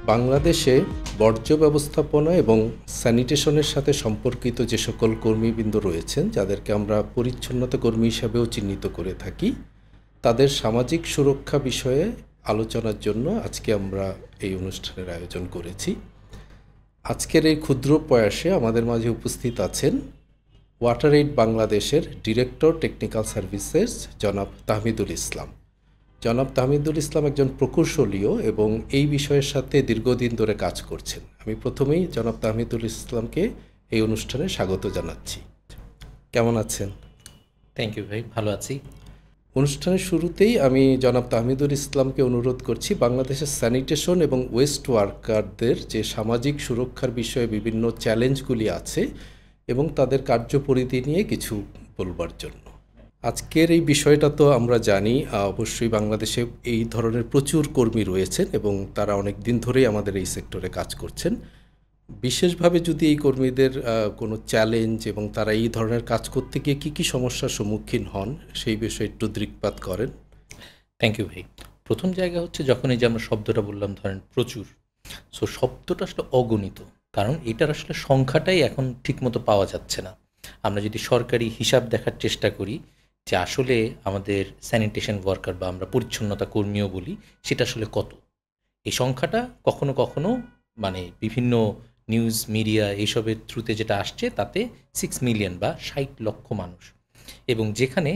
বাংলাদেশে বর্জ্য ব্যবস্থাপনা এবং স্যানিটেশনের সাথে সম্পর্কিত যে সকল কর্মীবৃন্দ রয়েছেন, যাদেরকে আমরা পরিচ্ছন্নতা কর্মী হিসাবেও চিহ্নিত করে থাকি, তাদের সামাজিক সুরক্ষা বিষয়ে আলোচনার জন্য আজকে আমরা এই অনুষ্ঠানের আয়োজন করেছি। আজকের এই ক্ষুদ্র প্রয়াসে আমাদের মাঝে উপস্থিত আছেন ওয়াটার এইড বাংলাদেশের ডিরেক্টর টেকনিক্যাল সার্ভিসেস জনাব তাহমিদুল ইসলাম। জনাব তাহমিদুল ইসলাম একজন প্রকৌশলীও এবং এই বিষয়ের সাথে দীর্ঘদিন ধরে কাজ করছেন। আমি প্রথমেই জনাব তাহমিদুল ইসলামকে এই অনুষ্ঠানে স্বাগত জানাচ্ছি। কেমন আছেন? থ্যাংক ইউ ভাই, ভালো আছি। অনুষ্ঠানের শুরুতেই আমি জনাব তাহমিদুল ইসলামকে অনুরোধ করছি বাংলাদেশের স্যানিটেশন এবং ওয়েস্ট ওয়ার্কারদের যে সামাজিক সুরক্ষার বিষয়ে বিভিন্ন চ্যালেঞ্জগুলি আছে এবং তাদের কার্যপরিধি নিয়ে কিছু বলবার জন্য। আজকের এই বিষয়টা তো আমরা জানি, অবশ্যই বাংলাদেশে এই ধরনের প্রচুর কর্মী রয়েছেন এবং তারা অনেক দিন ধরেই আমাদের এই সেক্টরে কাজ করছেন। বিশেষভাবে যদি এই কর্মীদের কোনো চ্যালেঞ্জ এবং তারা এই ধরনের কাজ করতে গিয়ে কী সমস্যার সম্মুখীন হন সেই বিষয়ে একটু দৃকপাত করেন। থ্যাংক ইউ ভাই। প্রথম জায়গা হচ্ছে যখন এই যে আমরা শব্দটা বললাম ধরেন প্রচুর, সো শব্দটা আসলে অগণিত, কারণ এটার আসলে সংখ্যাটাই এখন ঠিকমতো পাওয়া যাচ্ছে না। আমরা যদি সরকারি হিসাব দেখার চেষ্টা করি যে আসলে আমাদের স্যানিটেশন ওয়ার্কার বা আমরা পরিচ্ছন্নতা কর্মীও বলি, সেটা আসলে কত, এই সংখ্যাটা কখনো কখনো মানে বিভিন্ন নিউজ মিডিয়া এইসবের থ্রুতে যেটা আসছে তাতে 6 মিলিয়ন বা 60 লক্ষ মানুষ, এবং যেখানে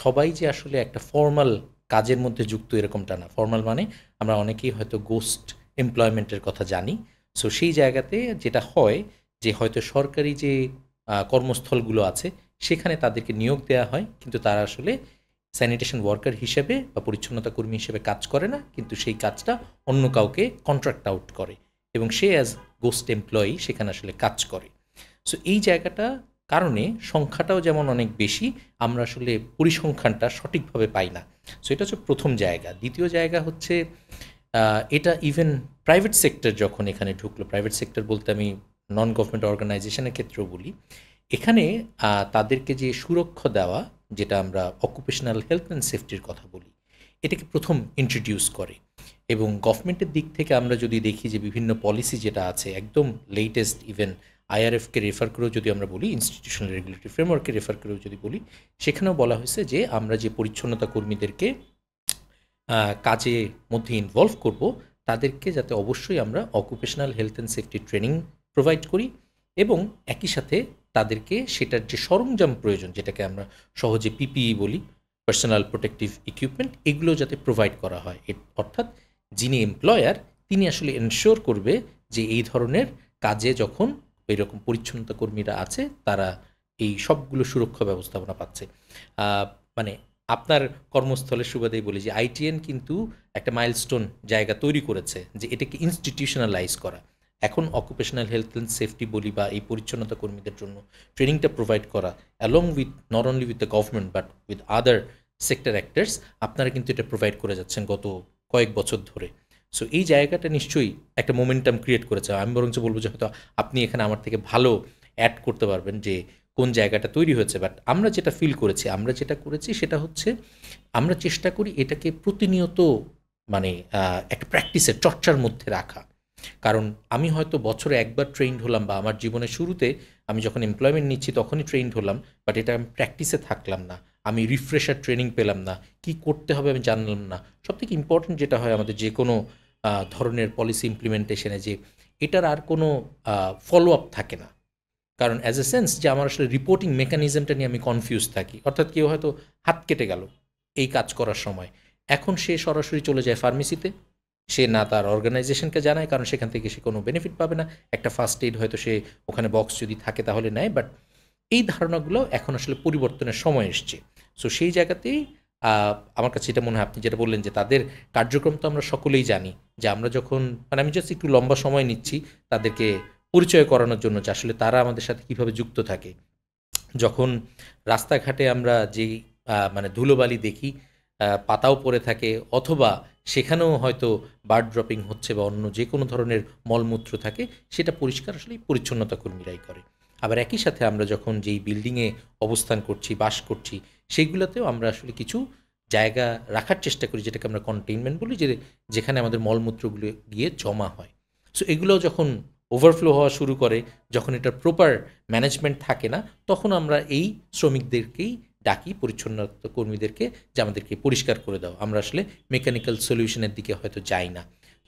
সবাই যে আসলে একটা ফর্মাল কাজের মধ্যে যুক্ত এরকমটা না। ফর্মাল মানে আমরা অনেকেই হয়তো গোস্ট এমপ্লয়মেন্টের কথা জানি। সো সেই জায়গাতে যেটা হয় যে হয়তো সরকারি যে কর্মস্থলগুলো আছে সেখানে তাদেরকে নিয়োগ দেওয়া হয়, কিন্তু তারা আসলে স্যানিটেশন ওয়ার্কার হিসেবে বা পরিচ্ছন্নতা কর্মী হিসেবে কাজ করে না, কিন্তু সেই কাজটা অন্য কাউকে কন্ট্রাক্ট আউট করে এবং সে অ্যাজ গোস্ট এমপ্লয়ি সেখানে আসলে কাজ করে। সো এই জায়গাটা কারণে সংখ্যাটাও যেমন অনেক বেশি, আমরা আসলে পরিসংখ্যানটা সঠিকভাবে পাই না। সো এটা হচ্ছে প্রথম জায়গা। দ্বিতীয় জায়গা হচ্ছে এটা ইভেন প্রাইভেট সেক্টর যখন এখানে ঢুকলো, প্রাইভেট সেক্টর বলতে আমি নন গভর্নমেন্ট অর্গানাইজেশনের ক্ষেত্রেও বলি, এখানে তাদেরকে যে সুরক্ষা দেওয়া, যেটা আমরা অকুপেশনাল হেলথ অ্যান্ড সেফটির কথা বলি, এটাকে প্রথম ইন্ট্রোডিউস করে। এবং গভর্নমেন্টের দিক থেকে আমরা যদি দেখি যে বিভিন্ন পলিসি যেটা আছে একদম লেটেস্ট, ইভেন আইআরএফকে রেফার করেও যদি আমরা বলি, ইনস্টিটিউশনাল রেগুলেটরি ফ্রেমওয়ার্ককে রেফার করেও যদি বলি, সেখানেও বলা হয়েছে যে আমরা যে পরিচ্ছন্নতা কর্মীদেরকে কাজে মধ্যে ইনভলভ করব, তাদেরকে যাতে অবশ্যই আমরা occupational health and safety training provide করি এবং একই সাথে তাদেরকে সেটার যে সরঞ্জাম প্রয়োজন, যেটাকে আমরা সহজে পিপিই বলি, পার্সোনাল প্রোটেক্টিভ ইকুইপমেন্ট, এগুলো যাতে প্রোভাইড করা হয়। অর্থাৎ যিনি এমপ্লয়ার তিনি আসলে এনশিওর করবে যে এই ধরনের কাজে যখন এরকম পরিচ্ছন্নতা কর্মীরা আছে তারা এই সবগুলো সুরক্ষা ব্যবস্থাপনা পাচ্ছে। মানে আপনার কর্মস্থলের সুবাদেই বলি যে আইটিএন কিন্তু একটা মাইলস্টোন জায়গা তৈরি করেছে যে এটাকে ইনস্টিটিউশনালাইজ করা। এখন অকুপেশনাল হেলথ অ্যান্ড সেফটি বলি বা এই পরিচ্ছন্নতা কর্মীদের জন্য ট্রেনিংটা প্রোভাইড করা along with not only with the government but with other sector actors, আপনারা কিন্তু এটা প্রোভাইড করে যাচ্ছেন গত কয়েক বছর ধরে। সো এই জায়গাটা নিশ্চয়ই একটা মোমেন্টাম ক্রিয়েট করেছে। আমি বরঞ্চ বলবো যে হয়তো আপনি এখানে আমার থেকে ভালো অ্যাড করতে পারবেন যে কোন জায়গাটা তৈরি হয়েছে। বাট আমরা যেটা ফিল করেছি, আমরা যেটা করেছি সেটা হচ্ছে আমরা চেষ্টা করি এটাকে প্রতিনিয়ত মানে একটা প্র্যাকটিসের চর্চার মধ্যে রাখা। কারণ আমি হয়তো বছরে একবার ট্রেন্ড হলাম বা আমার জীবনের শুরুতে আমি যখন এমপ্লয়মেন্ট নিচ্ছি তখনই ট্রেন্ড হলাম, বাট এটা আমি প্র্যাকটিসে থাকলাম না, আমি রিফ্রেশার ট্রেনিং পেলাম না, কি করতে হবে আমি জানলাম না। সবথেকে ইম্পর্টেন্ট যেটা হয় আমাদের যে কোনো ধরনের পলিসি ইমপ্লিমেন্টেশনে, যে এটার আর কোনো ফলো আপ থাকে না। কারণ অ্যাজ এ সেন্স যে আমার আসলে রিপোর্টিং মেকানিজমটা নিয়ে আমি কনফিউজ থাকি। অর্থাৎ কেউ হয়তো হাত কেটে গেল এই কাজ করার সময়, এখন সে সরাসরি চলে যায় ফার্মেসিতে, সে না তার অর্গানাইজেশনকে জানায় কারণ সেখান থেকে সে কোনো বেনিফিট পাবে না। একটা ফার্স্ট এইড হয়তো সে ওখানে বক্স যদি থাকে তাহলে নেয়, বাট এই ধারণাগুলো এখন আসলে পরিবর্তনের সময় এসছে। সো সেই জায়গাতেই আমার কাছে এটা মনে হয়, আপনি যেটা বললেন যে তাদের কার্যক্রম তো আমরা সকলেই জানি, যে আমরা যখন মানে আমি জাস্ট একটু লম্বা সময় নিচ্ছি তাদেরকে পরিচয় করানোর জন্য যে আসলে তারা আমাদের সাথে কীভাবে যুক্ত থাকে। যখন রাস্তাঘাটে আমরা যেই মানে ধুলোবালি দেখি, পাতাও পড়ে থাকে, অথবা সেখানেও হয়তো বার্ড ড্রপিং হচ্ছে বা অন্য যে কোনো ধরনের মলমূত্র থাকে, সেটা পরিষ্কার আসলে পরিচ্ছন্নতা কর্মীরাই করে। আবার একই সাথে আমরা যখন যেই বিল্ডিংয়ে অবস্থান করছি, বাস করছি, সেইগুলোতেও আমরা আসলে কিছু জায়গা রাখার চেষ্টা করি যেটাকে আমরা কন্টেইনমেন্ট বলি, যেখানে আমাদের মলমূত্রগুলো গিয়ে জমা হয়। সো এগুলো যখন ওভারফ্লো হওয়া শুরু করে, যখন এটার প্রপার ম্যানেজমেন্ট থাকে না, তখন আমরা এই শ্রমিকদেরকেই ডাকি, পরিচ্ছন্নতা কর্মীদেরকে, যে আমাদেরকে পরিষ্কার করে দাও। আমরা আসলে মেকানিক্যাল সলিউশনের দিকে হয়তো যাই না।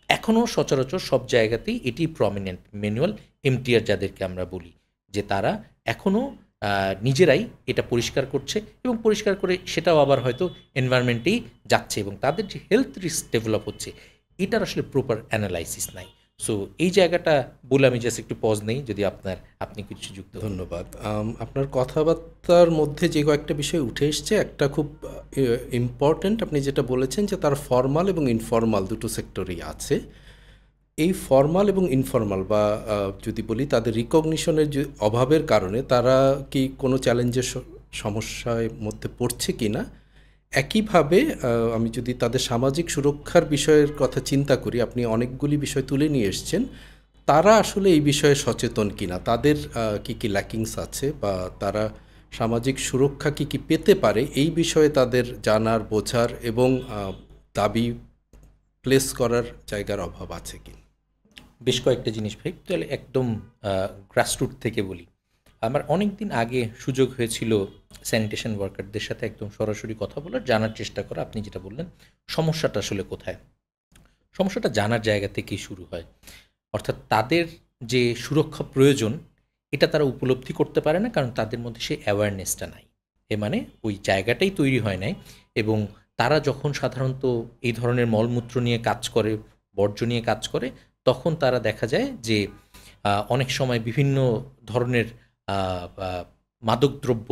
এখনও সচরাচর সব জায়গাতেই এটি প্রমিনেন্ট, ম্যানুয়াল এমটিআর যাদেরকে আমরা বলি, যে তারা এখনও নিজেরাই এটা পরিষ্কার করছে এবং পরিষ্কার করে সেটাও আবার হয়তো এনভায়রনমেন্টেই যাচ্ছে, এবং তাদের যে হেলথ রিস্ক ডেভেলপ হচ্ছে এটার আসলে প্রপার অ্যানালাইসিস নাই। সো এই জায়গাটা বলে আমি জাস্ট একটু পজ নেই, যদি আপনি কিছু যুক্ত। ধন্যবাদ। আপনার কথাবার্তার মধ্যে যে কয়েকটা বিষয় উঠে এসছে, একটা খুব ইম্পর্ট্যান্ট, আপনি যেটা বলেছেন যে তার ফর্মাল এবং ইনফর্মাল দুটো সেক্টরই আছে। এই ফর্মাল এবং ইনফর্মাল বা যদি বলি তাদের রিকগনিশনের যে অভাবের কারণে তারা কি কোনো চ্যালেঞ্জের সমস্যার মধ্যে পড়ছে কি না, একইভাবে আমি যদি তাদের সামাজিক সুরক্ষার বিষয়ের কথা চিন্তা করি, আপনি অনেকগুলি বিষয় তুলে নিয়ে এসছেন, তারা আসলে এই বিষয়ে সচেতন কিনা, তাদের কি কি ল্যাকিংস আছে, বা তারা সামাজিক সুরক্ষা কি কি পেতে পারে, এই বিষয়ে তাদের জানার, বোঝার এবং দাবি প্লেস করার জায়গার অভাব আছে কি? বেশ কয়েকটা জিনিস ভাই, তাহলে একদম গ্রাসরুট থেকে বলি। আমার অনেক দিন আগে সুযোগ হয়েছিল স্যানিটেশন ওয়ার্কারদের সাথে একদম সরাসরি কথা বলার, জানার চেষ্টা করা। আপনি যেটা বললেন, সমস্যাটা আসলে কোথায়, সমস্যাটা জানার জায়গা থেকেই শুরু হয়। অর্থাৎ তাদের যে সুরক্ষা প্রয়োজন এটা তারা উপলব্ধি করতে পারে না, কারণ তাদের মধ্যে সেই অ্যাওয়ারনেসটা নাই। এ মানে ওই জায়গাটাই তৈরি হয় নাই। এবং তারা যখন সাধারণত এই ধরনের মলমূত্র নিয়ে কাজ করে, বর্জ্য নিয়ে কাজ করে, তখন তারা দেখা যায় যে অনেক সময় বিভিন্ন ধরনের মাদকদ্রব্য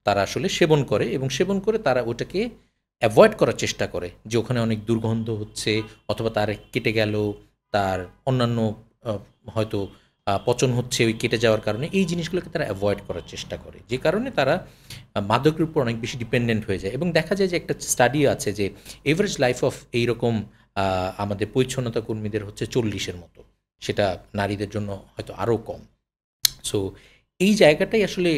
তারা আসলে সেবন করে, এবং সেবন করে তারা ওটাকে অ্যাভয়েড করার চেষ্টা করে, যে ওখানে অনেক দুর্গন্ধ হচ্ছে, অথবা তার কেটে গেল, তার অন্যান্য হয়তো পচন হচ্ছে ওই কেটে যাওয়ার কারণে। এই জিনিসগুলোকে তারা অ্যাভয়েড করার চেষ্টা করে, যে কারণে তারা মাদকের উপর অনেক বেশি ডিপেন্ডেন্ট হয়ে যায়। এবং দেখা যায় যে একটা স্টাডি আছে যে এভারেজ লাইফ অফ এইরকম আমাদের পরিচ্ছন্নতা কর্মীদের হচ্ছে 40-এর মতো, সেটা নারীদের জন্য হয়তো আরও কম। সো এই জায়গাটাই আসলে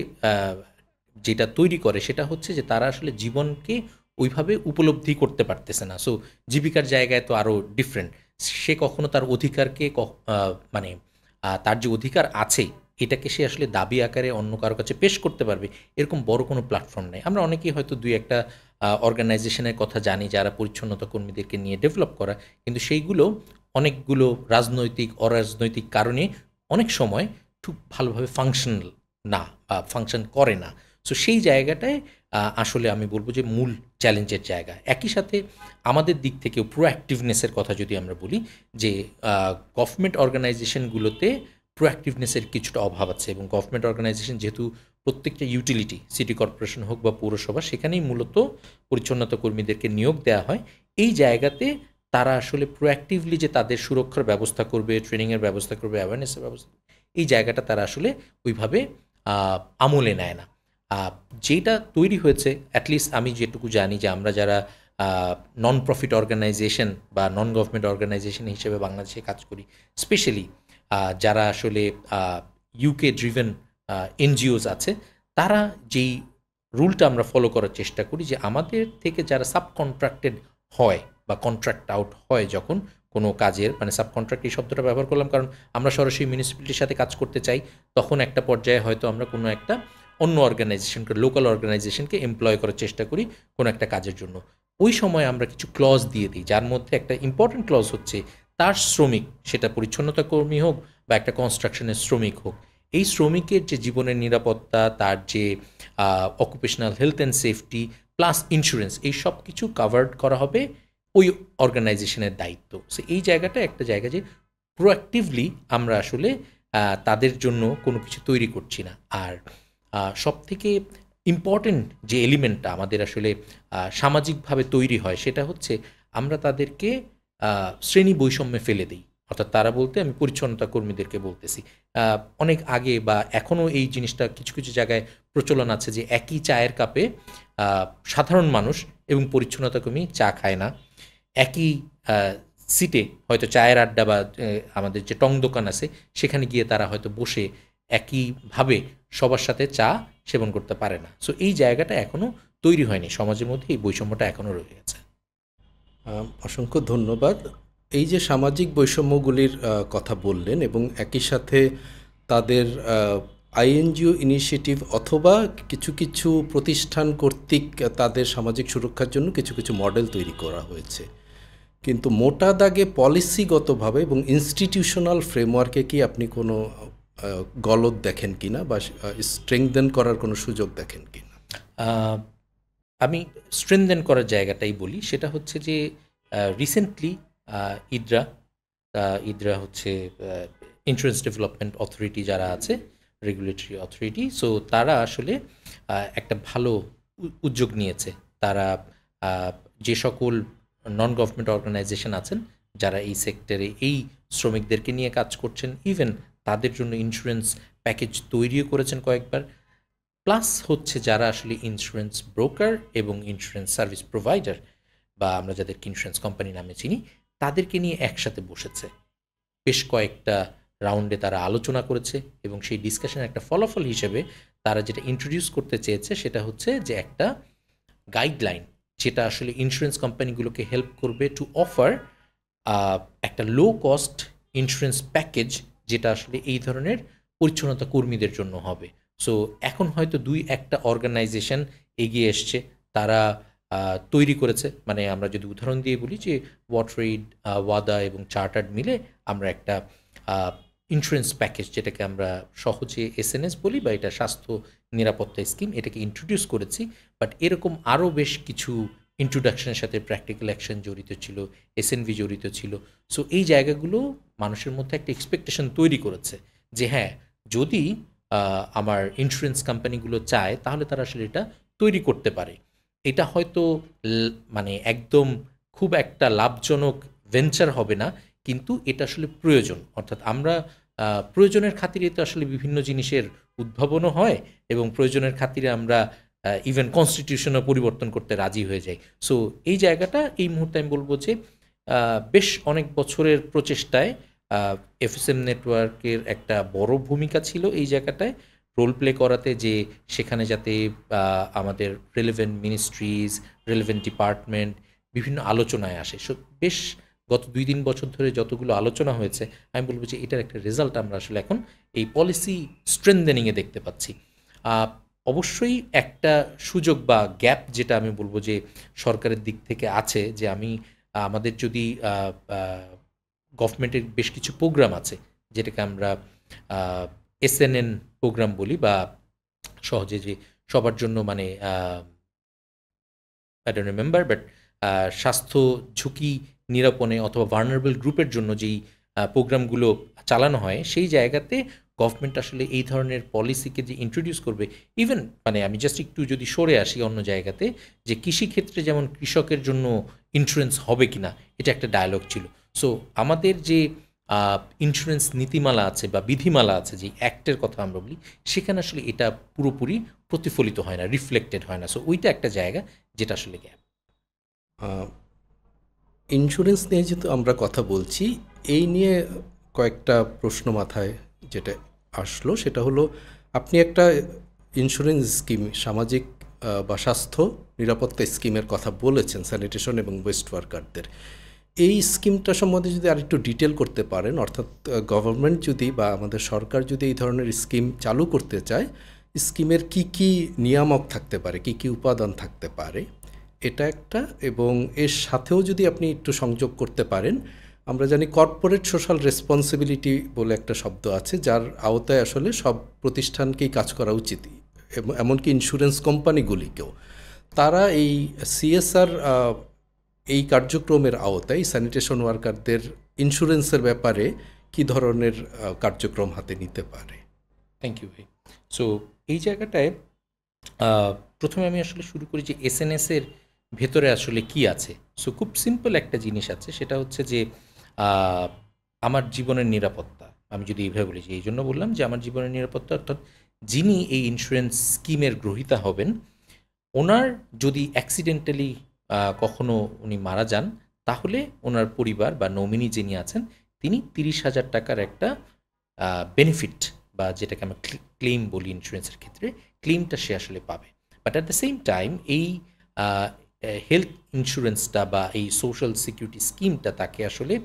যেটা তৈরি করে সেটা হচ্ছে যে তারা আসলে জীবনকে ওইভাবে উপলব্ধি করতে পারতেছে না। সো জীবিকার জায়গায় তো আরও ডিফারেন্ট। সে কখনো তার অধিকারকে মানে তার যে অধিকার আছে এটাকে সে আসলে দাবি আকারে অন্য কারো কাছে পেশ করতে পারবে, এরকম বড় কোনো প্ল্যাটফর্ম নেই। আমরা অনেকেই হয়তো দুই একটা অর্গানাইজেশনের কথা জানি যারা পরিচ্ছন্নতা কর্মীদেরকে নিয়ে ডেভেলপ করা, কিন্তু সেইগুলো অনেকগুলো রাজনৈতিক অরাজনৈতিক কারণে অনেক সময় খুব ভালোভাবে ফাংশনাল না, বা ফাংশন করে না। সো সেই জায়গাটায় আসলে আমি বলবো যে মূল চ্যালেঞ্জের জায়গা। একই সাথে আমাদের দিক থেকেও প্রোঅ্যাক্টিভনেসের কথা যদি আমরা বলি, যে গভর্নমেন্ট অর্গানাইজেশনগুলোতে প্রোঅ্যাক্টিভনেসের কিছুটা অভাব আছে, এবং গভর্নমেন্ট অর্গানাইজেশন যেহেতু প্রত্যেকটা ইউটিলিটি, সিটি কর্পোরেশন হোক বা পৌরসভা, সেখানেই মূলত পরিচ্ছন্নতা কর্মীদেরকে নিয়োগ দেওয়া হয়। এই জায়গাতে তারা আসলে প্রোঅ্যাক্টিভলি যে তাদের সুরক্ষার ব্যবস্থা করবে, ট্রেনিংয়ের ব্যবস্থা করবে, অ্যাওয়ারনেসের ব্যবস্থা, এই জায়গাটা তারা আসলে ওইভাবে আমলে নেয় না। যেটা তৈরি হয়েছে, অ্যাটলিস্ট আমি যেটুকু জানি, যে আমরা যারা নন প্রফিট অর্গানাইজেশন বা নন গভর্নমেন্ট অর্গানাইজেশন হিসেবে বাংলাদেশে কাজ করি, স্পেশালি যারা আসলে ইউকে ড্রিভেন এনজিওস আছে, তারা যেই রুলটা আমরা ফলো করার চেষ্টা করি, যে আমাদের থেকে যারা সাবকন্ট্রাক্টেড হয় বা কন্ট্রাক্ট আউট হয় যখন কোনো কাজের, মানে সাবকন্ট্রাক্ট এই শব্দটা ব্যবহার করলাম কারণ আমরা সরাসরি মিউনিসিপ্যালিটির সাথে কাজ করতে চাই, তখন একটা পর্যায়ে হয়তো আমরা কোনো একটা অন্য অর্গানাইজেশনকে, লোকাল অর্গানাইজেশনকে এমপ্লয় করার চেষ্টা করি কোনো একটা কাজের জন্য। ওই সময় আমরা কিছু ক্লজ দিয়ে দিই, যার মধ্যে একটা ইম্পর্টেন্ট ক্লজ হচ্ছে তার শ্রমিক, সেটা পরিচ্ছন্নতা কর্মী হোক বা একটা কনস্ট্রাকশনের শ্রমিক হোক, এই শ্রমিকের যে জীবনের নিরাপত্তা, তার যে occupational health and safety plus insurance, এই সব কিছু কাভার্ড করা হবে ওই অর্গানাইজেশনের দায়িত্ব। সো এই জায়গাটা একটা জায়গা যে প্রোঅ্যাক্টিভলি আমরা আসলে তাদের জন্য কোনো কিছু তৈরি করছি না। আর সবথেকে ইম্পর্টেন্ট যে এলিমেন্টটা আমাদের আসলে সামাজিকভাবে তৈরি হয়, সেটা হচ্ছে আমরা তাদেরকে শ্রেণী বৈষম্যে ফেলে দিই। অর্থাৎ তারা বলতে আমি পরিচ্ছন্নতা কর্মীদেরকে বলতেছি, অনেক আগে বা এখনও এই জিনিসটা কিছু কিছু জায়গায় প্রচলন আছে, যে একই চায়ের কাপে সাধারণ মানুষ এবং পরিচ্ছন্নতা কর্মী চা খায় না। একই সিটে হয়তো চায়ের আড্ডা বা আমাদের যে টং দোকান আছে সেখানে গিয়ে তারা হয়তো বসে একইভাবে সবার সাথে চা সেবন করতে পারে না। সো এই জায়গাটা এখনও তৈরি হয়নি সমাজের মধ্যে, এই বৈষম্যটা এখনও রয়ে গেছে। অসংখ্য ধন্যবাদ। এই যে সামাজিক বৈষম্যগুলির কথা বললেন এবং একই সাথে তাদের আইএনজিও ইনিশিয়েটিভ অথবা কিছু কিছু প্রতিষ্ঠান কর্তৃক তাদের সামাজিক সুরক্ষার জন্য কিছু কিছু মডেল তৈরি করা হয়েছে, কিন্তু মোটা দাগে পলিসিগতভাবে এবং ইনস্টিটিউশনাল ফ্রেমওয়ার্কে কি আপনি কোনো গলদ দেখেন কিনা বা স্ট্রেংথেন করার কোনো সুযোগ দেখেন কিনা? আমি স্ট্রেংথেন করার জায়গাটাই বলি, সেটা হচ্ছে যে রিসেন্টলি ইদ্রা ইদ্রা হচ্ছে ইন্স্যুরেন্স ডেভেলপমেন্ট অথরিটি যারা আছে, রেগুলেটরি অথরিটি, সো তারা আসলে একটা ভালো উদ্যোগ নিয়েছে। তারা যে সকল নন গভর্নমেন্ট অর্গানাইজেশন আছেন যারা এই সেক্টরে এই শ্রমিকদেরকে নিয়ে কাজ করছেন, ইভেন তাদের জন্য ইন্স্যুরেন্স প্যাকেজ তৈরিও করেছেন কয়েকবার, প্লাস হচ্ছে যারা আসলে ইন্স্যুরেন্স ব্রোকার এবং ইন্স্যুরেন্স সার্ভিস প্রোভাইডার বা আমরা যাদেরকে ইন্স্যুরেন্স কোম্পানি নামে চিনি, তাদেরকে নিয়ে একসাথে বসেছে। বেশ কয়েকটা রাউন্ডে তারা আলোচনা করেছে এবং সেই ডিসকাশনের একটা ফলাফল হিসেবে তারা যেটা ইন্ট্রোডিউস করতে চেয়েছে সেটা হচ্ছে যে একটা গাইডলাইন যেটা আসলে ইন্স্যুরেন্স কোম্পানিগুলোকে হেল্প করবে টু অফার একটা লো কস্ট ইন্স্যুরেন্স প্যাকেজ, যেটা আসলে এই ধরনের পরিচ্ছন্নতা কর্মীদের জন্য হবে। সো এখন হয়তো দুই একটা অর্গানাইজেশন এগিয়ে এসছে, তারা তৈরি করেছে, মানে আমরা যদি উদাহরণ দিয়ে বলি যে ওয়াটারএইড, ওয়াদা এবং চার্টার্ড মিলে আমরা একটা ইন্স্যুরেন্স প্যাকেজ, যেটাকে আমরা সহজে এসএনএস বলি বা এটা স্বাস্থ্য নিরাপত্তা স্কিম, এটাকে ইন্ট্রোডিউস করেছি। বাট এরকম আরও বেশ কিছু ইন্ট্রোডাকশনের সাথে প্র্যাকটিক্যাল অ্যাকশন জড়িত ছিল, এসএনভি জড়িত ছিল। সো এই জায়গাগুলো মানুষের মধ্যে একটা এক্সপেকটেশন তৈরি করেছে যে হ্যাঁ, যদি আমার ইন্স্যুরেন্স কোম্পানিগুলো চায় তাহলে তারা আসলে এটা তৈরি করতে পারে। এটা হয়তো মানে একদম খুব একটা লাভজনক ভেঞ্চার হবে না, কিন্তু এটা আসলে প্রয়োজন। অর্থাৎ আমরা প্রয়োজনের খাতিরে তো আসলে বিভিন্ন জিনিসের উদ্ভাবনও হয় এবং প্রয়োজনের খাতিরে আমরা ইভেন কনস্টিটিউশনও পরিবর্তন করতে রাজি হয়ে যাই। সো এই জায়গাটা এই মুহূর্তে আমি বলবো যে বেশ অনেক বছরের প্রচেষ্টায় এফএসএম নেটওয়ার্কের একটা বড় ভূমিকা ছিল এই জায়গাটায় রোল প্লে করাতে, যে সেখানে যাতে আমাদের রেলেভেন্ট মিনিস্ট্রিজ, রেলেভেন্ট ডিপার্টমেন্ট বিভিন্ন আলোচনায় আসে। সো বেশ গত 2-3 বছর ধরে যতগুলো আলোচনা হয়েছে, আমি বলবো যে এটার একটা রেজাল্ট আমরা আসলে এখন এই পলিসি স্ট্রেংথেনিংয়ে দেখতে পাচ্ছি। অবশ্যই একটা সুযোগ বা গ্যাপ যেটা আমি বলবো যে সরকারের দিক থেকে আছে, যে আমাদের যদি গভর্নমেন্টের বেশ কিছু প্রোগ্রাম আছে যেটাকে আমরা এসএনএন প্রোগ্রাম বলি, বা সহজে যে সবার জন্য মানে আই ডোন্ট রিমেম্বার, বাট স্বাস্থ্য ঝুঁকি নিরাপণে অথবা ভার্নারেবল গ্রুপের জন্য যেই প্রোগ্রামগুলো চালানো হয়, সেই জায়গাতে গভর্নমেন্ট আসলে এই ধরনের পলিসিকে যে ইন্ট্রোডিউস করবে, ইভেন মানে আমি জাস্ট একটু যদি সরে আসি অন্য জায়গাতে, যে কৃষিক্ষেত্রে যেমন কৃষকের জন্য ইন্স্যুরেন্স হবে কিনা, এটা একটা ডায়ালগ ছিল। সো আমাদের যে ইন্স্যুরেন্স নীতিমালা আছে বা বিধিমালা আছে, যে অ্যাক্টের কথা আমরা বলি, সেখানে আসলে এটা পুরোপুরি প্রতিফলিত হয় না, রিফ্লেক্টেড হয় না। সো ওইটা একটা জায়গা যেটা আসলে গ্যাপ। ইন্স্যুরেন্স নিয়ে যেহেতু আমরা কথা বলছি, এই নিয়ে কয়েকটা প্রশ্ন মাথায় যেটা আসলো সেটা হলো, আপনি একটা ইন্স্যুরেন্স স্কিম, সামাজিক বা স্বাস্থ্য নিরাপত্তা স্কিমের কথা বলেছেন স্যানিটেশন এবং ওয়েস্ট ওয়ার্কারদের। এই স্কিমটা সম্বন্ধে যদি আরেকটু ডিটেল করতে পারেন, অর্থাৎ গভর্নমেন্ট যদি বা আমাদের সরকার যদি এই ধরনের স্কিম চালু করতে চায়, স্কিমের কি কি নিয়ামক থাকতে পারে, কি কি উপাদান থাকতে পারে, এটা একটা। এবং এর সাথেও যদি আপনি একটু সংযোগ করতে পারেন, আমরা জানি কর্পোরেট সোশ্যাল রেসপন্সিবিলিটি বলে একটা শব্দ আছে, যার আওতায় আসলে সব প্রতিষ্ঠানকেই কাজ করা উচিত, এমনকি ইন্স্যুরেন্স কোম্পানিগুলিকেও। তারা এই সিএসআর এই কার্যক্রমের আওতায় স্যানিটেশন ওয়ার্কারদের ইন্স্যুরেন্সের ব্যাপারে কি ধরনের কার্যক্রম হাতে নিতে পারে? থ্যাংক ইউ ভাই। সো এই জায়গাটায় প্রথমে আমি আসলে শুরু করি যে এসএনএসের ভেতরে আসলে কি আছে। সো খুব সিম্পল একটা জিনিস আছে, সেটা হচ্ছে যে আমার জীবনের নিরাপত্তা। আমি যদি এইভাবে বলি, যে এই জন্য বললাম যে আমার জীবনের নিরাপত্তা, অর্থাৎ যিনি এই ইন্স্যুরেন্স স্কিমের গ্রহীতা হবেন, ওনার যদি অ্যাক্সিডেন্টালি কখনো উনি মারা যান, তাহলে ওনার পরিবার বা নমিনি যিনি আছেন, তিনি 30,000 টাকার একটা বেনিফিট বা যেটাকে আমরা ক্লেম বলি ইন্স্যুরেন্সের ক্ষেত্রে, ক্লেমটা সে আসলে পাবে। But at the same time এই হেলথ ইন্স্যুরেন্সটা বা এই সোশ্যাল সিকিউরিটি স্কিমটা তাকে আসলে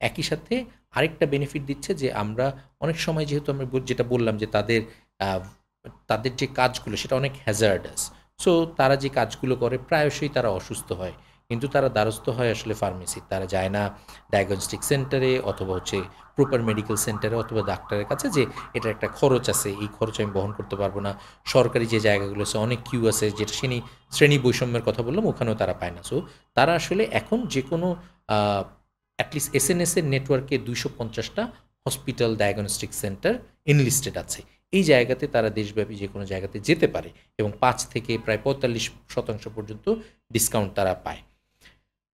একই সাথে আরেকটা বেনিফিট দিচ্ছে যে আমরা অনেক সময় যেহেতু আমরা যেটা বললাম যে তাদের যে কাজগুলো সেটা অনেক হ্যাজার্ডাস। সো তারা যে কাজগুলো করে প্রায়শই তারা অসুস্থ হয়, কিন্তু তারা দ্বারস্থ হয় আসলে ফার্মেসি। তারা যায় না ডায়াগনস্টিক সেন্টারে অথবা হচ্ছে প্রপার মেডিকেল সেন্টারে অথবা ডাক্তারের কাছে, যে এটা একটা খরচ আছে, এই খরচ আমি বহন করতে পারবো না। সরকারি যে জায়গাগুলো আছে অনেক কিউ আছে, যেটা শ্রেণী বৈষম্যের কথা বললাম, ওখানেও তারা পায় না। সো তারা আসলে এখন যে কোনো অ্যাটলিস্ট এসএনএস এর নেটওয়ার্কে 250টা হসপিটাল ডায়াগনস্টিক সেন্টার এনলিস্টেড আছে। এই জায়গাতে তারা দেশব্যাপী যে কোনো জায়গাতে যেতে পারে এবং 5 থেকে প্রায় 45% পর্যন্ত ডিসকাউন্ট তারা পায়।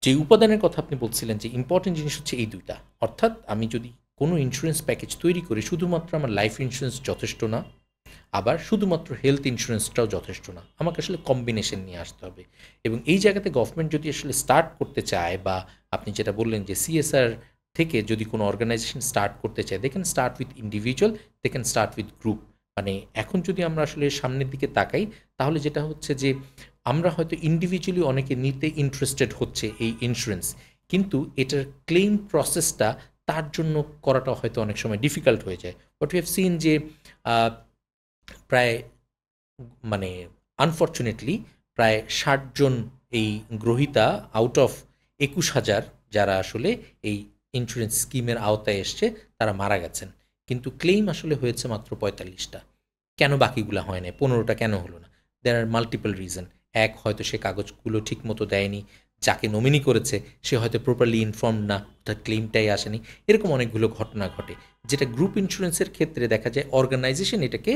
যে উপাদানের কথা আপনি বলছিলেন যে ইম্পর্টেন্ট জিনিস হচ্ছে এই দুইটা, অর্থাৎ আমি যদি কোনো ইন্স্যুরেন্স প্যাকেজ তৈরি করি, শুধুমাত্র আমার লাইফ ইন্স্যুরেন্স যথেষ্ট না, আবার শুধুমাত্র হেলথ ইন্স্যুরেন্সটাও যথেষ্ট না, আমাকে আসলে কম্বিনেশন নিয়ে আসতে হবে। এবং এই জায়গাতে গভর্নমেন্ট যদি আসলে স্টার্ট করতে চায়, বা আপনি যেটা বললেন যে সিএসআর থেকে যদি কোনো অর্গানাইজেশন স্টার্ট করতে চায়, they can start with individual, they can start with group. মানে এখন যদি আমরা আসলে সামনের দিকে তাকাই, তাহলে যেটা হচ্ছে যে আমরা হয়তো ইন্ডিভিজুয়ালি অনেকে নিতে ইন্টারেস্টেড হচ্ছে এই ইন্স্যুরেন্স, কিন্তু এটার ক্লেম প্রসেসটা তার জন্য করাটা হয়তো অনেক সময় ডিফিকাল্ট হয়ে যায়। বাট উই হ্যাভ সিন যে প্রায় মানে আনফর্চুনেটলি প্রায় 60 জন এই গ্রহীতা আউট অফ 21,000 যারা আসলে এই ইন্স্যুরেন্স স্কিমের আওতায় এসছে, তারা মারা গেছেন, কিন্তু ক্লেম আসলে হয়েছে মাত্র 45টা। কেন বাকিগুলো হয় না, 15টা কেন হলো না? দেয়ার আর মাল্টিপল রিজন। এক, হয়তো সে কাগজগুলো ঠিক মতো দেয়নি, যাকে নমিনি করেছে সে হয়তো প্রপারলি ইনফর্ম না, তার ক্লেমটাই আসেনি। এরকম অনেকগুলো ঘটনা ঘটে, যেটা গ্রুপ ইন্স্যুরেন্সের ক্ষেত্রে দেখা যায় অর্গানাইজেশন এটাকে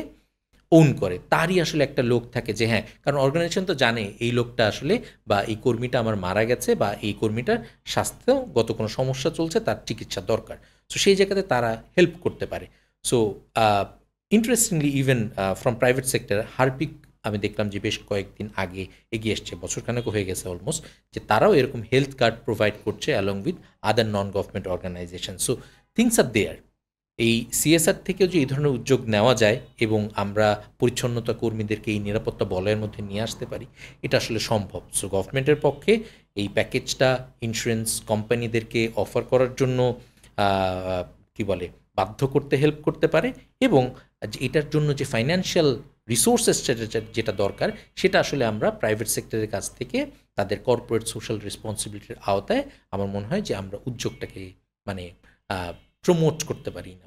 ওন করে, তারই আসলে একটা লোক থাকে যে হ্যাঁ, কারণ অর্গানাইজেশন তো জানে এই লোকটা আসলে বা এই কর্মীটা আমার মারা গেছে, বা এই কর্মীটার স্বাস্থ্যগত কোনো সমস্যা চলছে, তার চিকিৎসা দরকার। সো সেই জায়গাতে তারা হেল্প করতে পারে। So interestingly even from private sector, Harpic আমি দেখলাম যে বেশ কয়েকদিন আগে এগিয়ে এসছে, বছরখানেক হয়ে গেছে অলমোস্ট, যে তারাও এরকম হেলথ কার্ড প্রোভাইড করছে along with other non government organisation. So things are there. এই সিএসআর থেকেও যে এই ধরনের উদ্যোগ নেওয়া যায় এবং আমরা পরিচ্ছন্নতা কর্মীদেরকে এই নিরাপত্তা বলয়ের মধ্যে নিয়ে আসতে পারি, এটা আসলে সম্ভব। সো গভর্নমেন্টের পক্ষে এই প্যাকেজটা ইন্স্যুরেন্স কোম্পানিদেরকে অফার করার জন্য কি বলে বাধ্য করতে হেল্প করতে পারে, এবং এটার জন্য যে ফাইন্যান্সিয়াল রিসোর্সেস যেটা দরকার, সেটা আসলে আমরা প্রাইভেট সেক্টরের কাছ থেকে তাদের কর্পোরেট সোশ্যাল রেসপন্সিবিলিটির আওতায় আমার মনে হয় যে আমরা উদ্যোগটাকে মানে প্রমোট করতে পারি না।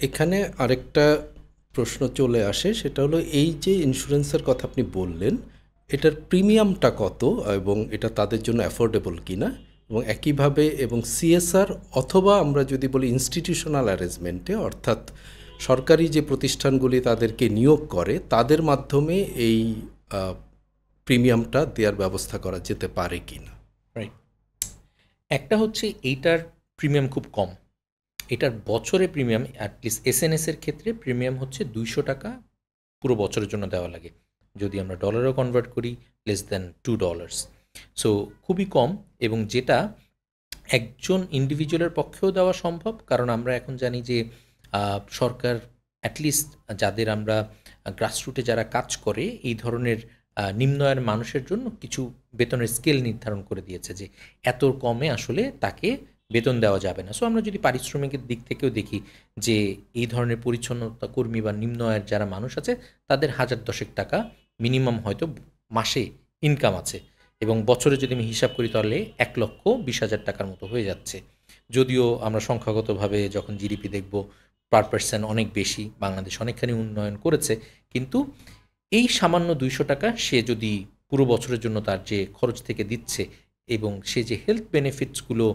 এখানে আরেকটা প্রশ্ন চলে আসে, সেটা হলো এই যে ইন্স্যুরেন্সের কথা আপনি বললেন, এটার প্রিমিয়ামটা কত এবং এটা তাদের জন্য অ্যাফোর্ডেবল কিনা, এবং একইভাবে এবং সিএসআর অথবা আমরা যদি বলি ইনস্টিটিউশনাল অ্যারেঞ্জমেন্টে, অর্থাৎ সরকারি যে প্রতিষ্ঠানগুলি তাদেরকে নিয়োগ করে তাদের মাধ্যমে এই প্রিমিয়ামটা দেওয়ার ব্যবস্থা করা যেতে পারে কিনা। রাইট, একটা হচ্ছে এইটার প্রিমিয়াম খুব কম, এটার বছরে প্রিমিয়াম অ্যাটলিস্ট এসএনএসের ক্ষেত্রে প্রিমিয়াম হচ্ছে 200 টাকা পুরো বছরের জন্য দেওয়া লাগে। যদি আমরা ডলারও কনভার্ট করি, লেস দ্যান $2। সো খুবই কম, এবং যেটা একজন ইন্ডিভিজুয়ালের পক্ষেও দেওয়া সম্ভব, কারণ আমরা এখন জানি যে সরকার অ্যাটলিস্ট যাদের আমরা গ্রাসরুটে যারা কাজ করে এই ধরনের নিম্ন আয়ের মানুষের জন্য কিছু বেতনের স্কেল নির্ধারণ করে দিয়েছে, যে এত কমে আসলে তাকে বেতন দেওয়া যাবে না। সো আমরা যদি পারিশ্রমিকের দিক থেকেও দেখি যে এই ধরনের পরিচ্ছন্নতা কর্মী বা নিম্ন আয়ের যারা মানুষ আছে, তাদের 1010 টাকা মিনিমাম হয়তো মাসে ইনকাম আছে, এবং বছরে যদি আমি হিসাব করি তাহলে 1,20,000 টাকার মতো হয়ে যাচ্ছে। যদিও আমরা সংখ্যাগতভাবে যখন জিডিপি দেখব পার পার্সন অনেক বেশি, বাংলাদেশ অনেকখানি উন্নয়ন করেছে, কিন্তু এই সামান্য 200 টাকা সে যদি পুরো বছরের জন্য তার যে খরচ থেকে দিচ্ছে, এবং সে যে হেলথ বেনিফিটসগুলো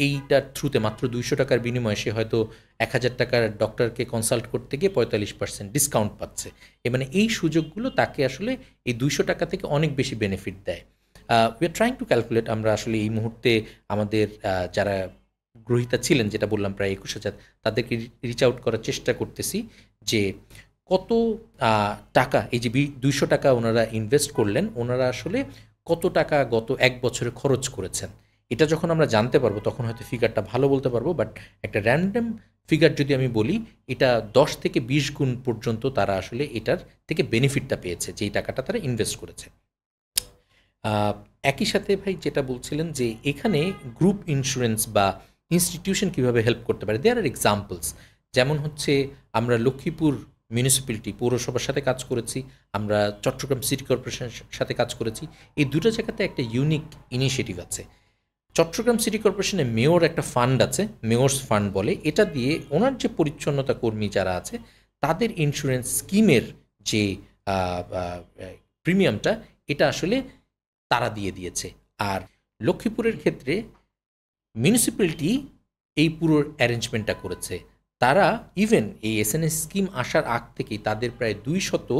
এইটার থ্রুতে মাত্র 200 টাকার বিনিময়ে সে হয়তো 1,000 টাকার ডক্টরকে কনসাল্ট করতে গিয়ে 45% ডিসকাউন্ট পাচ্ছে। মানে এই সুযোগগুলো তাকে আসলে এই 200 টাকা থেকে অনেক বেশি বেনিফিট দেয়। We are trying to calculate, আমরা আসলে এই মুহূর্তে আমাদের যারা গ্রহীতা ছিলেন, যেটা বললাম প্রায় 21,000, তাদেরকে রিচ আউট করার চেষ্টা করতেছি যে কত টাকা এই যে 200 টাকা ওনারা ইনভেস্ট করলেন, ওনারা আসলে কত টাকা গত 1 বছরে খরচ করেছেন। এটা যখন আমরা জানতে পারবো তখন হয়তো ফিগারটা ভালো বলতে পারবো। বাট একটা র্যান্ডম ফিগার যদি আমি বলি, এটা 10 থেকে 20 গুণ পর্যন্ত তারা আসলে এটার থেকে বেনিফিটটা পেয়েছে, যেই টাকাটা তারা ইনভেস্ট করেছে। একই সাথে ভাই যেটা বলছিলেন যে এখানে গ্রুপ ইন্স্যুরেন্স বা ইনস্টিটিউশন কীভাবে হেল্প করতে পারে, দেয়ার আর এক্সাম্পলস। যেমন হচ্ছে আমরা লক্ষ্মীপুর মিউনিসিপ্যালিটি পৌরসভার সাথে কাজ করেছি, আমরা চট্টগ্রাম সিটি কর্পোরেশনের সাথে কাজ করেছি। এই দুটো জায়গাতে একটা ইউনিক ইনিশিয়েটিভ আছে। চট্টগ্রাম সিটি কর্পোরেশনে মেয়র একটা ফান্ড আছে, মেয়র্স ফান্ড বলে, এটা দিয়ে ওনার যে পরিচ্ছন্নতা কর্মী যারা আছে তাদের ইন্স্যুরেন্স স্কিমের যে প্রিমিয়ামটা এটা আসলে তারা দিয়ে দিয়েছে। আর লক্ষ্মীপুরের ক্ষেত্রে মিউনিসিপ্যালিটি এই পুরো অ্যারেঞ্জমেন্টটা করেছে। তারা ইভেন এই এসএনএস স্কিম আসার আগ থেকেই তাদের প্রায় 200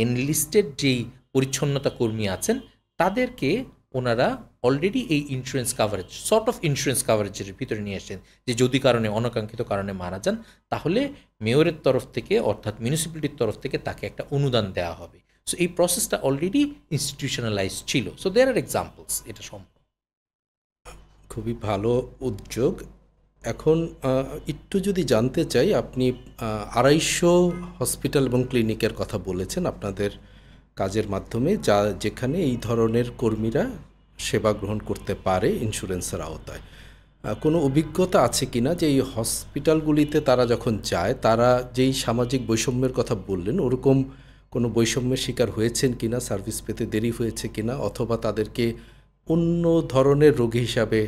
এনলিস্টেড যেই পরিচ্ছন্নতা কর্মী আছেন তাদেরকে ওনারা অলরেডি এই insurance coverage, sort of insurance কাভারেজের ভিতরে নিয়ে আসছেন, যে যদি কারণে অনাকাঙ্ক্ষিত কারণে মারা যান তাহলে মেয়রের তরফ থেকে অর্থাৎ মিউনিসিপ্যালিটির তরফ থেকে তাকে একটা অনুদান দেওয়া হবে। সো এই প্রসেসটা অলরেডি ইনস্টিটিউশনালাইজ ছিল। সো দেয়ার আর এক্সাম্পলস, এটা সম্ভব। খুবই ভালো উদ্যোগ। এখন একটু যদি জানতে চাই, আপনি 250 হসপিটাল এবং ক্লিনিকের কথা বলেছেন আপনাদের কাজের মাধ্যমে, যেখানে এই ধরনের কর্মীরা সেবা গ্রহণ করতে পারে ইন্স্যুরেন্সের আওতায়। কোনো অভিজ্ঞতা আছে কি না যে এই হসপিটালগুলিতে তারা যখন যায় তারা যেই সামাজিক বৈষম্যের কথা বললেন ওরকম কোনো বৈষম্যের শিকার হয়েছেন কি না, সার্ভিস পেতে দেরি হয়েছে কি না, অথবা তাদেরকে অন্য ধরনের রোগী হিসাবে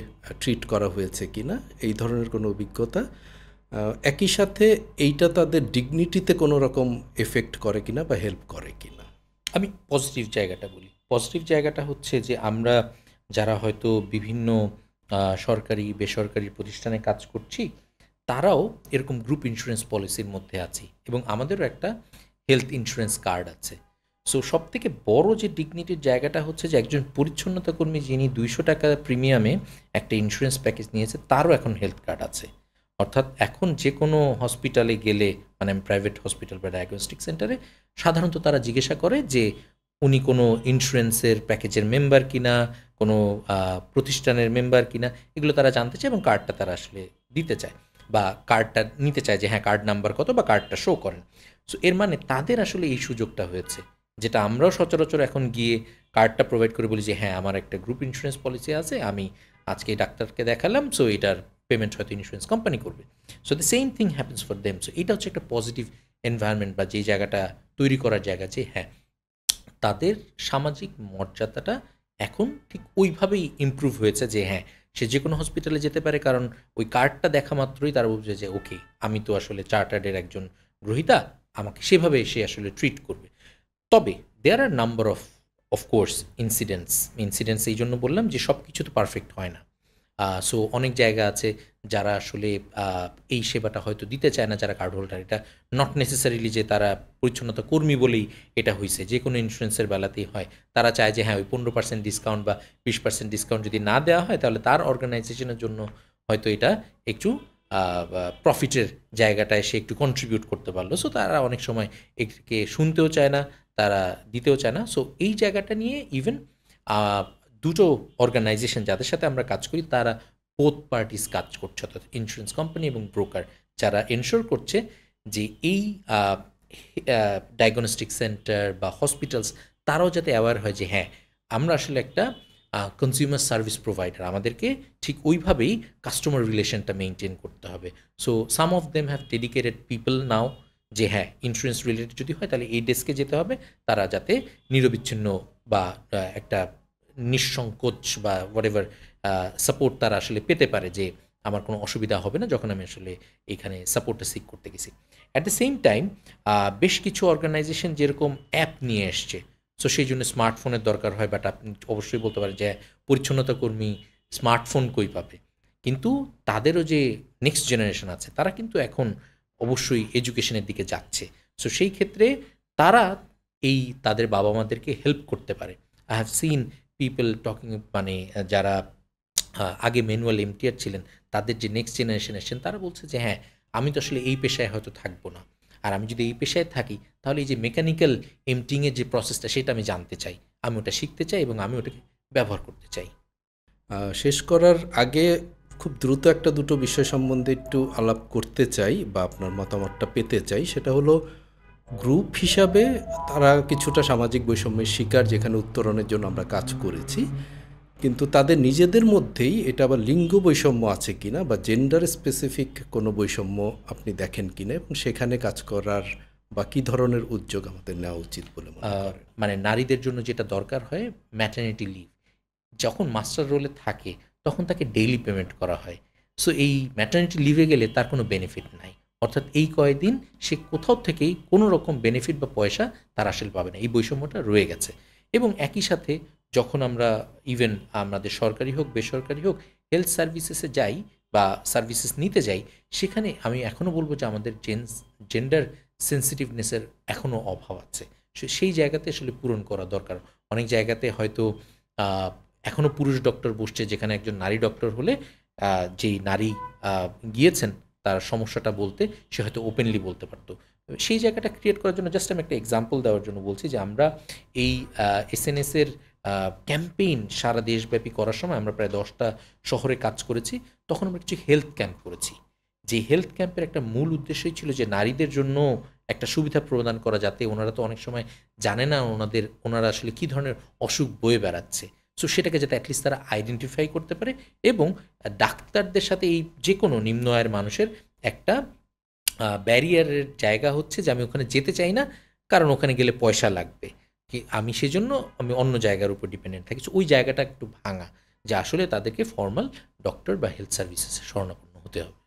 ট্রিট করা হয়েছে কি না, এই ধরনের কোনো অভিজ্ঞতা? একই সাথে এইটা তাদের ডিগনিটিতে কোনো রকম এফেক্ট করে কিনা বা হেল্প করে কিনা? আমি পজিটিভ জায়গাটা বলি। পজিটিভ জায়গাটা হচ্ছে যে আমরা যারা হয়তো বিভিন্ন সরকারি বেসরকারি প্রতিষ্ঠানে কাজ করছি তারাও এরকম গ্রুপ ইন্স্যুরেন্স পলিসির মধ্যে আছি এবং আমাদেরও একটা হেলথ ইন্স্যুরেন্স কার্ড আছে। সো সবথেকে বড় যে ডিগনিটির জায়গাটা হচ্ছে যে একজন পরিচ্ছন্নতা কর্মী যিনি 200 টাকা প্রিমিয়ামে একটা ইন্স্যুরেন্স প্যাকেজ নিয়েছে তারও এখন হেলথ কার্ড আছে। অর্থাৎ এখন যে কোনো হসপিটালে গেলে, মানে প্রাইভেট হসপিটাল বা ডায়াগনস্টিক সেন্টারে, সাধারণত তারা জিজ্ঞাসা করে যে উনি কোনো ইন্স্যুরেন্সের প্যাকেজের মেম্বার কিনা, কোনো প্রতিষ্ঠানের মেম্বার কিনা, এগুলো তারা জানতে চায় এবং কার্ডটা তারা আসলে দিতে চায় বা কার্ডটা নিতে চায় যে হ্যাঁ কার্ড নাম্বার কত বা কার্ডটা শো করেন। সো এর মানে তাদের আসলে এই সুযোগটা হয়েছে, যেটা আমরাও সচরাচর এখন গিয়ে কার্ডটা প্রোভাইড করে বলি যে হ্যাঁ আমার একটা গ্রুপ ইন্স্যুরেন্স পলিসি আছে, আমি আজকে ডাক্তারকে দেখালাম, সো এটার পেমেন্ট হয়তো ইন্স্যুরেন্স কোম্পানি করবে। So the same thing happens for them. So এটা হচ্ছে একটা পজিটিভ এনভায়রনমেন্ট বা যেই জায়গাটা তৈরি করার জায়গা, যে হ্যাঁ তাদের সামাজিক মর্যাদাটা এখন ঠিক ওইভাবেই ইমপ্রুভ হয়েছে যে হ্যাঁ সে যে কোনো হসপিটালে যেতে পারে, কারণ ওই কার্ডটা দেখা মাত্রই তারা বুঝবে যে ওকে আমি তো আসলে চার্টার্ডের একজন গ্রহীতা, আমাকে সেভাবে সে আসলে ট্রিট করবে। তবে দেয়ার আর নাম্বার অফকোর্স ইনসিডেন্টস এই জন্য বললাম যে সব কিছু তো পারফেক্ট হয় না। সো অনেক জায়গা আছে যারা আসলে এই সেবাটা হয়তো দিতে চায় না, যারা কার্ড হোল্ডার। এটা নট নেসেসারিলি যে তারা পরিচ্ছন্নতা কর্মী বলেই এটা হয়েছে, যে কোনো ইন্স্যুরেন্সের বেলাতেই হয়। তারা চায় যে হ্যাঁ ওই 15% ডিসকাউন্ট বা 20% ডিসকাউন্ট যদি না দেওয়া হয় তাহলে তার অর্গানাইজেশনের জন্য হয়তো এটা একটু প্রফিটের জায়গাটায় সে একটু কন্ট্রিবিউট করতে পারলো। সো তারা অনেক সময় একে শুনতেও চায় না, তারা দিতেও চায় না। সো এই জায়গাটা নিয়ে ইভেন দুটো অর্গানাইজেশন যাদের সাথে আমরা কাজ করি তারা বোথ পার্টিস কাজ করছে, অর্থাৎ ইন্স্যুরেন্স কোম্পানি এবং ব্রোকার, যারা এনশোর করছে যে এই ডায়াগনস্টিক সেন্টার বা হসপিটালস তারাও যাতে অ্যাওয়ার হয় যে হ্যাঁ আমরা আসলে একটা কনজিউমার সার্ভিস প্রোভাইডার, আমাদেরকে ঠিক ওইভাবেই কাস্টমার রিলেশনটা মেনটেন করতে হবে। So some of them have dedicated people now যে হ্যাঁ ইন্স্যুরেন্স রিলেটেড যদি হয় তাহলে এই ডেস্কে যেতে হবে, তারা যাতে নিরবিচ্ছিন্ন বা একটা নিঃসংকোচ বা হোয়াটএভার সাপোর্ট তারা আসলে পেতে পারে, যে আমার কোনো অসুবিধা হবে না যখন আমি আসলে এখানে সাপোর্টটা সিক করতে গেছি। অ্যাট দ্য সেম টাইম বেশ কিছু অর্গানাইজেশন যেরকম অ্যাপ নিয়ে এসছে, সো সেই জন্য স্মার্টফোনের দরকার হয়, বাট আপনি অবশ্যই বলতে পারেন যে পরিচ্ছন্নতা কর্মী স্মার্টফোন কই পাবে। কিন্তু তাদেরও যে নেক্সট জেনারেশন আছে তারা কিন্তু এখন অবশ্যই এডুকেশনের দিকে যাচ্ছে। সো সেই ক্ষেত্রে তারা এই তাদের বাবা মাদেরকে হেল্প করতে পারে। I have seen people talking, মানে যারা আগে ম্যানুয়াল এমটিআর ছিলেন তাদের যে নেক্সট জেনারেশন এসেছেন তারা বলছে যে হ্যাঁ আমি তো আসলে এই পেশায় হয়তো থাকবো না, আর আমি যদি এই পেশায় থাকি তাহলে এই যে মেকানিক্যাল এমটিংয়ের যে প্রসেসটা সেটা আমি জানতে চাই, আমি ওটা শিখতে চাই এবং আমি ওটাকে ব্যবহার করতে চাই। শেষ করার আগে খুব দ্রুত একটা দুটো বিষয় সম্বন্ধে একটু আলাপ করতে চাই বা আপনার মতামতটা পেতে চাই। সেটা হলো গ্রুপ হিসাবে তারা কিছুটা সামাজিক বৈষম্যের শিকার, যেখানে উত্তরণের জন্য আমরা কাজ করেছি। কিন্তু তাদের নিজেদের মধ্যেই এটা আবার লিঙ্গ বৈষম্য আছে কিনা বা জেন্ডার স্পেসিফিক কোনো বৈষম্য আপনি দেখেন কিনা, এবং সেখানে কাজ করার বা কী ধরনের উদ্যোগ আমাদের নেওয়া উচিত বলে মনে করেন? মানে নারীদের জন্য যেটা দরকার হয় ম্যাটারনিটি লিভ, যখন মাস্টার রোলে থাকে তখন তাকে ডেইলি পেমেন্ট করা হয়। সো এই ম্যাটারনিটি লিভে গেলে তার কোনো বেনিফিট নাই, অর্থাৎ এই কয়েকদিন সে কোথাও থেকেই কোনো রকম বেনিফিট বা পয়সা তার আসলে পাবে না। এই বৈষম্যটা রয়ে গেছে। এবং একই সাথে যখন আমরা ইভেন আমাদের সরকারি হোক বেসরকারি হোক হেলথ সার্ভিসেসে যাই বা সার্ভিসেস নিতে যাই, সেখানে আমি এখনও বলবো যে আমাদের জেন্ডার সেন্সিটিভনেসের এখনও অভাব আছে। সেই জায়গাতে আসলে পূরণ করা দরকার। অনেক জায়গাতে হয়তো এখনও পুরুষ ডক্টর বসছে, যেখানে একজন নারী ডক্টর হলে যেই নারী গিয়েছেন তার সমস্যাটা বলতে সে হয়তো ওপেনলি বলতে পারতো। সেই জায়গাটা ক্রিয়েট করার জন্য জাস্ট আমি একটা এক্সাম্পল দেওয়ার জন্য বলছি যে আমরা এই এসএনএসের ক্যাম্পেইন সারা দেশব্যাপী করার সময় আমরা প্রায় 10টা শহরে কাজ করেছি। তখন আমরা কিছু হেলথ ক্যাম্প করেছি। যে হেলথ ক্যাম্পের একটা মূল উদ্দেশ্যই ছিল যে নারীদের জন্য একটা সুবিধা প্রদান করা, যাতে ওনারা তো অনেক সময় জানে না ওনারা আসলে কী ধরনের অসুখ বয়ে বেড়াচ্ছে। সো সেটাকে যাতে অ্যাটলিস্ট তারা আইডেন্টিফাই করতে পারে, এবং ডাক্তারদের সাথে এই যে কোনো নিম্ন আয়ের মানুষের একটা ব্যারিয়ারের জায়গা হচ্ছে যে আমি ওখানে যেতে চাই না, কারণ ওখানে গেলে পয়সা লাগবে, কি আমি সেজন্য আমি অন্য জায়গার উপর ডিপেন্ডেন্ট থাকি। সো ওই জায়গাটা একটু ভাঙা, যে আসলে তাদেরকে ফর্মাল ডক্টর বা হেলথ সার্ভিসেসে শরণাপন্ন হতে হবে।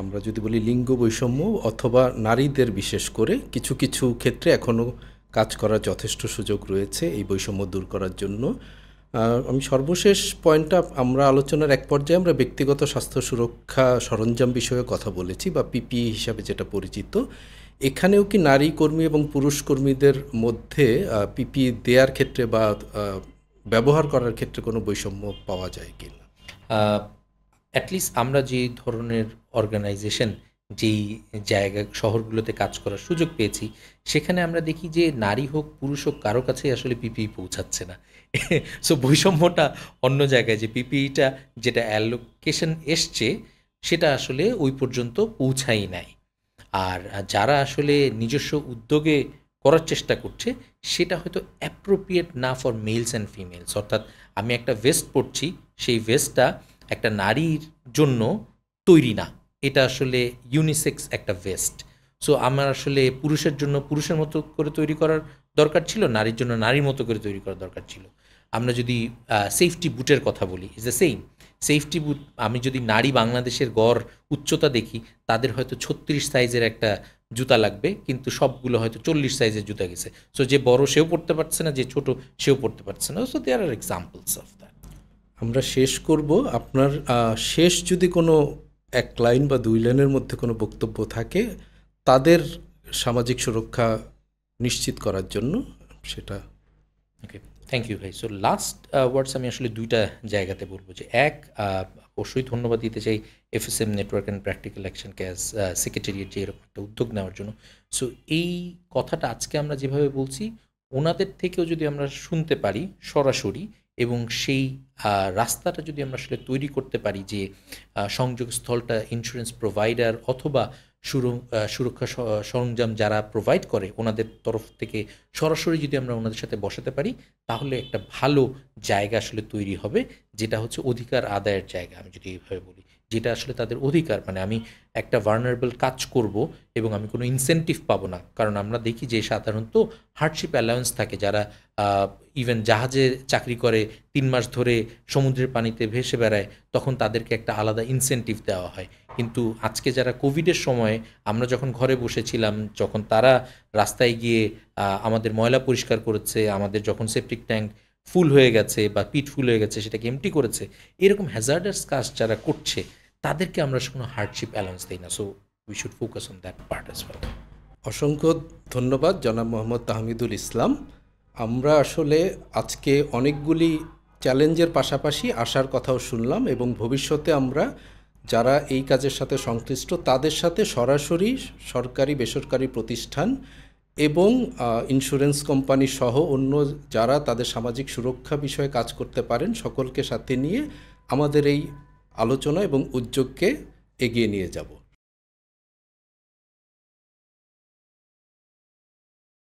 আমরা যদি বলি লিঙ্গ বৈষম্য অথবা নারীদের বিশেষ করে কিছু কিছু ক্ষেত্রে এখনও কাজ করার যথেষ্ট সুযোগ রয়েছে এই বৈষম্য দূর করার জন্য। আমি সর্বশেষ পয়েন্টটা আমরা আলোচনার এক পর্যায়ে আমরা ব্যক্তিগত স্বাস্থ্য সুরক্ষা সরঞ্জাম বিষয়ে কথা বলেছি বা পিপিই হিসাবে যেটা পরিচিত। এখানেও কি নারী কর্মী এবং পুরুষ কর্মীদের মধ্যে পিপিই দেওয়ার ক্ষেত্রে বা ব্যবহার করার ক্ষেত্রে কোনো বৈষম্য পাওয়া যায় কি না? অ্যাটলিস্ট আমরা যে ধরনের অর্গানাইজেশন যেই জায়গা শহরগুলোতে কাজ করার সুযোগ পেয়েছি, সেখানে আমরা দেখি যে নারী হোক পুরুষ হোক কারো কাছেই আসলে পিপিই পৌঁছাচ্ছে না। সো বৈষম্যটা অন্য জায়গায়, যে পিপিইটা যেটা অ্যালোকেশন এসছে সেটা আসলে ওই পর্যন্ত পৌঁছাই নাই। আর যারা আসলে নিজস্ব উদ্যোগে করার চেষ্টা করছে সেটা হয়তো অ্যাপ্রোপ্রিয়েট না ফর মেলস অ্যান্ড ফিমেলস। অর্থাৎ আমি একটা ভেস্ট পরছি, সেই ভেস্টটা একটা নারীর জন্য তৈরি না, এটা আসলে ইউনিসেক্স একটা ভেস্ট। সো আমার আসলে পুরুষের জন্য পুরুষের মতো করে তৈরি করার দরকার ছিল, নারীর জন্য নারীর মতো করে তৈরি করার দরকার ছিল। আমরা যদি সেফটি বুটের কথা বলি, ইজ দ্য সেম। সেফটি বুট, আমি যদি নারী বাংলাদেশের গড় উচ্চতা দেখি, তাদের হয়তো 36 সাইজের একটা জুতা লাগবে, কিন্তু সবগুলো হয়তো 40 সাইজের জুতা গেছে। সো যে বড় সেও পড়তে পারছে না, যে ছোট সেও পড়তে পারছে না। So there are examples of that. আমরা শেষ করব। আপনার শেষ যদি কোনো এক লাইন বা 2 লাইনের মধ্যে কোনো বক্তব্য থাকে তাদের সামাজিক সুরক্ষা নিশ্চিত করার জন্য, সেটা। ওকে, থ্যাংক ইউ ভাই। সো লাস্ট ওয়ার্ডস আমি আসলে 2টা জায়গাতে বলবো। যে এক, অবশ্যই ধন্যবাদ দিতে চাই FSM network and practical action as secretariat যে এরকম একটা উদ্যোগ নেওয়ার জন্য। সো এই কথাটা আজকে আমরা যেভাবে বলছি, ওনাদের থেকেও যদি আমরা শুনতে পারি সরাসরি, এবং সেই রাস্তাটা যদি আমরা আসলে তৈরি করতে পারি, যে সংযোগস্থলটা ইন্স্যুরেন্স প্রোভাইডার অথবা সুরক্ষা সরঞ্জাম যারা প্রোভাইড করে ওনাদের তরফ থেকে সরাসরি যদি আমরা ওনাদের সাথে বসাতে পারি, তাহলে একটা ভালো জায়গা আসলে তৈরি হবে, যেটা হচ্ছে অধিকার আদায়ের জায়গা। আমি যদি এইভাবে বলি, যেটা আসলে তাদের অধিকার, মানে আমি একটা ভার্নারেবল কাজ করব এবং আমি কোনো ইনসেন্টিভ পাবো না। কারণ আমরা দেখি যে সাধারণত হার্ডশিপ অ্যালাউন্স থাকে, যারা ইভেন জাহাজে চাকরি করে 3 মাস ধরে সমুদ্রের পানিতে ভেসে বেড়ায়, তখন তাদেরকে একটা আলাদা ইনসেন্টিভ দেওয়া হয়। কিন্তু আজকে যারা কোভিডের সময় আমরা যখন ঘরে বসেছিলাম, যখন তারা রাস্তায় গিয়ে আমাদের ময়লা পরিষ্কার করেছে, আমাদের যখন সেপটিক ট্যাঙ্ক ফুল হয়ে গেছে বা পিট ফুল হয়ে গেছে সেটাকে এমটি করেছে, এরকম হ্যাজার্ডাস কাজ যারা করছে তাদেরকে আমরা কোনো হার্ডশিপ অ্যালাউন্স দিই না। So we should focus on that part as well. অসংখ্য ধন্যবাদ জনাব মোহাম্মদ তাহমিদুল ইসলাম। আমরা আসলে আজকে অনেকগুলি চ্যালেঞ্জের পাশাপাশি আশার কথাও শুনলাম, এবং ভবিষ্যতে আমরা যারা এই কাজের সাথে সংশ্লিষ্ট তাদের সাথে সরাসরি সরকারি বেসরকারি প্রতিষ্ঠান এবং ইন্স্যুরেন্স কোম্পানি সহ অন্য যারা তাদের সামাজিক সুরক্ষা বিষয়ে কাজ করতে পারেন সকলকে সাথে নিয়ে আমাদের এই আলোচনা এবং উদ্যোগকে এগিয়ে নিয়ে যাব।